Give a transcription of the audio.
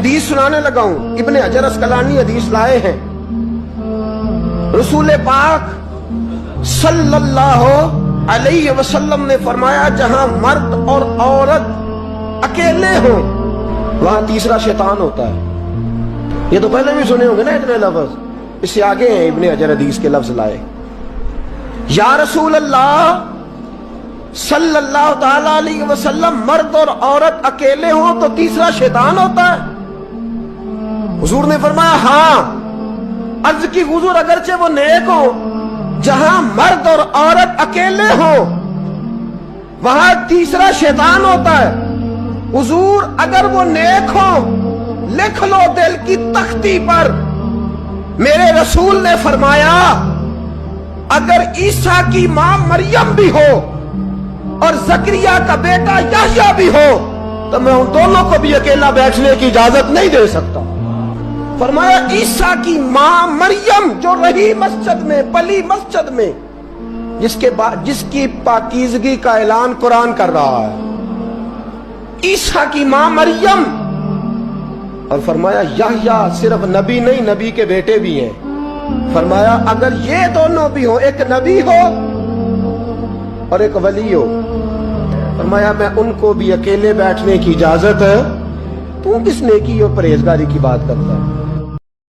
حدیث سنانے لگا ہوں، ابن حجر اسقلانی حدیث لائے ہیں، رسول پاک صلی اللہ علیہ وسلم نے فرمایا جہاں مرد اور عورت اکیلے ہوں وہاں تیسرا شیطان ہوتا ہے۔ یہ تو پہلے بھی سنے ہوں گے نا اتنے لفظ، اس سے آگے ہیں ابن حجر حدیث کے لفظ لائے، یا رسول اللہ صلی اللہ تعالی علیہ وسلم مرد اور عورت اکیلے ہوں تو تیسرا شیطان ہوتا ہے؟ حضور نے فرمایا ہاں۔ عرض کی حضور اگرچہ وہ نیک ہو، جہاں مرد اور عورت اکیلے ہوں وہاں تیسرا شیطان ہوتا ہے۔ حضور اگر وہ نیک ہو لکھ لو دل کی تختی پر، میرے رسول نے فرمایا اگر عیسیٰ کی ماں مریم بھی ہو اور زکریا کا بیٹا یحییٰ بھی ہو تو میں ان دونوں کو بھی اکیلا بیٹھنے کی اجازت نہیں دے سکتا۔ فرمایا عیسیٰ کی ماں مریم جو رہی مسجد میں، پلی مسجد میں، جس کی پاکیزگی کا اعلان قرآن کر رہا ہے، عیسیٰ کی ماں مریم، اور فرمایا یحییٰ صرف نبی نہیں نبی کے بیٹے بھی ہیں۔ فرمایا اگر یہ دونوں بھی ہوں، ایک نبی ہو اور ایک ولی ہو، فرمایا میں ان کو بھی اکیلے بیٹھنے کی اجازت ہے۔ تو کس نیکی اور پرہیزگاری کی بات کرتا ہے؟